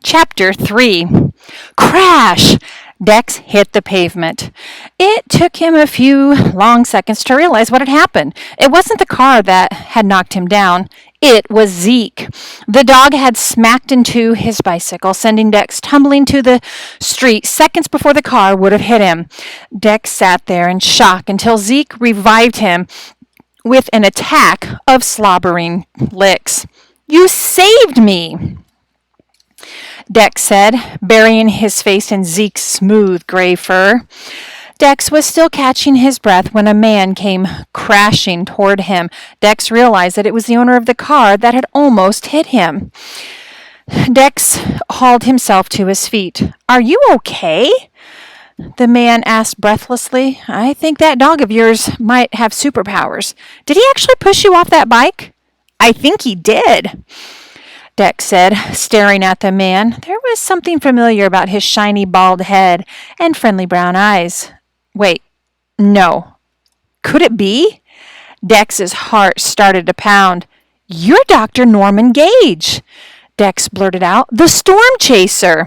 Chapter 3. Crash! Dex hit the pavement. It took him a few long seconds to realize what had happened. It wasn't the car that had knocked him down. It was Zeke. The dog had smacked into his bicycle, sending Dex tumbling to the street seconds before the car would have hit him. Dex sat there in shock until Zeke revived him with an attack of slobbering licks. "You saved me!" Dex said, burying his face in Zeke's smooth gray fur. Dex was still catching his breath when a man came crashing toward him. Dex realized that it was the owner of the car that had almost hit him. Dex hauled himself to his feet. "Are you okay?" The man asked breathlessly. "I think that dog of yours might have superpowers. Did he actually push you off that bike?" "I think he did," Dex said, staring at the man. There was something familiar about his shiny bald head and friendly brown eyes. Wait, no. Could it be? Dex's heart started to pound. "You're Dr. Norman Gage," Dex blurted out. "The storm chaser."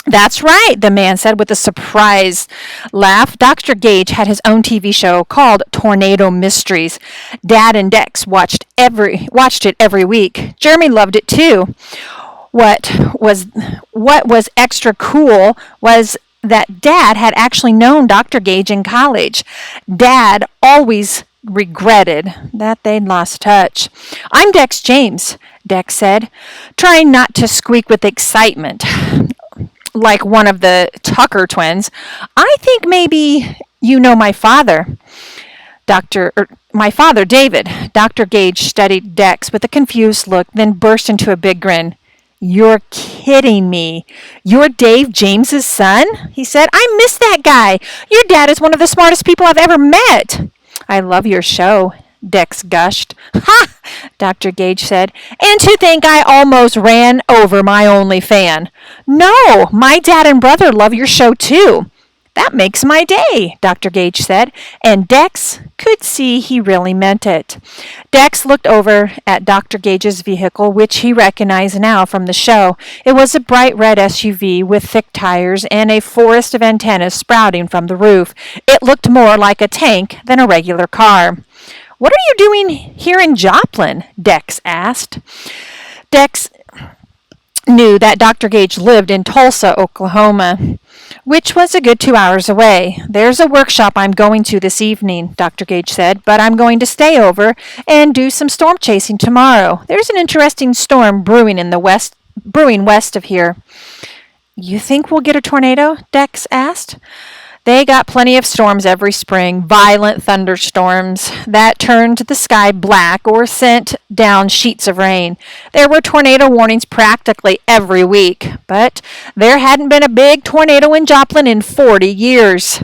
"That's right," the man said with a surprised laugh. Dr. Gage had his own TV show called Tornado Mysteries. Dad and Dex watched it every week. Jeremy loved it too. What was extra cool was that Dad had actually known Dr. Gage in college. Dad always regretted that they'd lost touch. "I'm Dex James," Dex said, trying not to squeak with excitement like one of the Tucker twins. "I think maybe you know my father." My father, David." Dr. Gage studied Dex with a confused look, then burst into a big grin. "You're kidding me. You're Dave James's son?" he said. "I miss that guy. Your dad is one of the smartest people I've ever met." "I love your show," Dex gushed. "Ha!" Dr. Gage said. "And to think I almost ran over my only fan." "No, my dad and brother love your show too." "That makes my day," Dr. Gage said, and Dex could see he really meant it. Dex looked over at Dr. Gage's vehicle, which he recognized now from the show. It was a bright red SUV with thick tires and a forest of antennas sprouting from the roof. It looked more like a tank than a regular car. "What are you doing here in Joplin?" Dex asked. Dex knew that Dr. Gage lived in Tulsa, Oklahoma, which was a good 2 hours away. "There's a workshop I'm going to this evening," Dr. Gage said, "but I'm going to stay over and do some storm chasing tomorrow. There's an interesting storm brewing west of here." "You think we'll get a tornado?" Dex asked. They got plenty of storms every spring, violent thunderstorms that turned the sky black or sent down sheets of rain. There were tornado warnings practically every week, but there hadn't been a big tornado in Joplin in 40 years.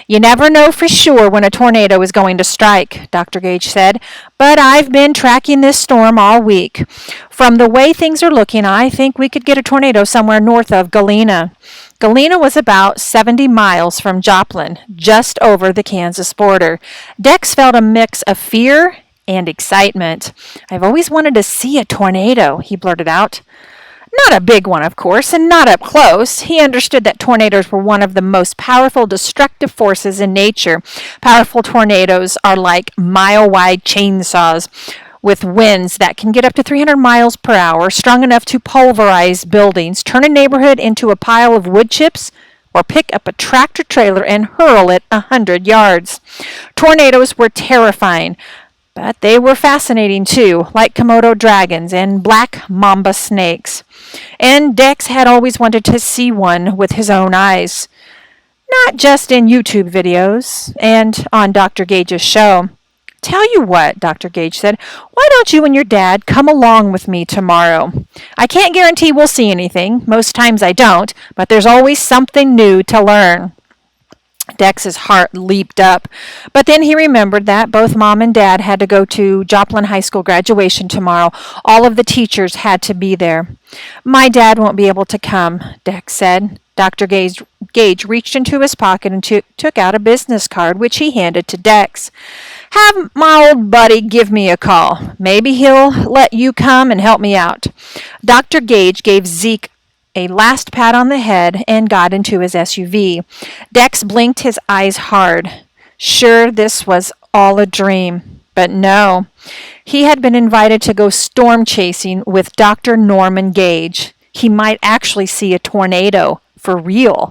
"You never know for sure when a tornado is going to strike," Dr. Gage said, "but I've been tracking this storm all week. From the way things are looking, I think we could get a tornado somewhere north of Galena." Galena was about 70 miles from Joplin, just over the Kansas border. Dex felt a mix of fear and excitement. "I've always wanted to see a tornado," he blurted out. Not a big one, of course, and not up close. He understood that tornadoes were one of the most powerful destructive forces in nature. Powerful tornadoes are like mile-wide chainsaws with winds that can get up to 300 miles per hour, strong enough to pulverize buildings, turn a neighborhood into a pile of wood chips, or pick up a tractor trailer and hurl it 100 yards. Tornadoes were terrifying, but they were fascinating too, like Komodo dragons and black mamba snakes. And Dex had always wanted to see one with his own eyes, not just in YouTube videos and on Dr. Gage's show. "Tell you what," Dr. Gage said, "why don't you and your dad come along with me tomorrow? I can't guarantee we'll see anything. Most times I don't, but there's always something new to learn." Dex's heart leaped up, but then he remembered that both Mom and Dad had to go to Joplin High School graduation tomorrow. All of the teachers had to be there. "My dad won't be able to come," Dex said. Dr. Gage reached into his pocket and took out a business card, which he handed to Dex. "Have my old buddy give me a call. Maybe he'll let you come and help me out." Dr. Gage gave Zeke a last pat on the head, and got into his SUV. Dex blinked his eyes hard. Sure, this was all a dream. But no. He had been invited to go storm chasing with Dr. Norman Gage. He might actually see a tornado. For real.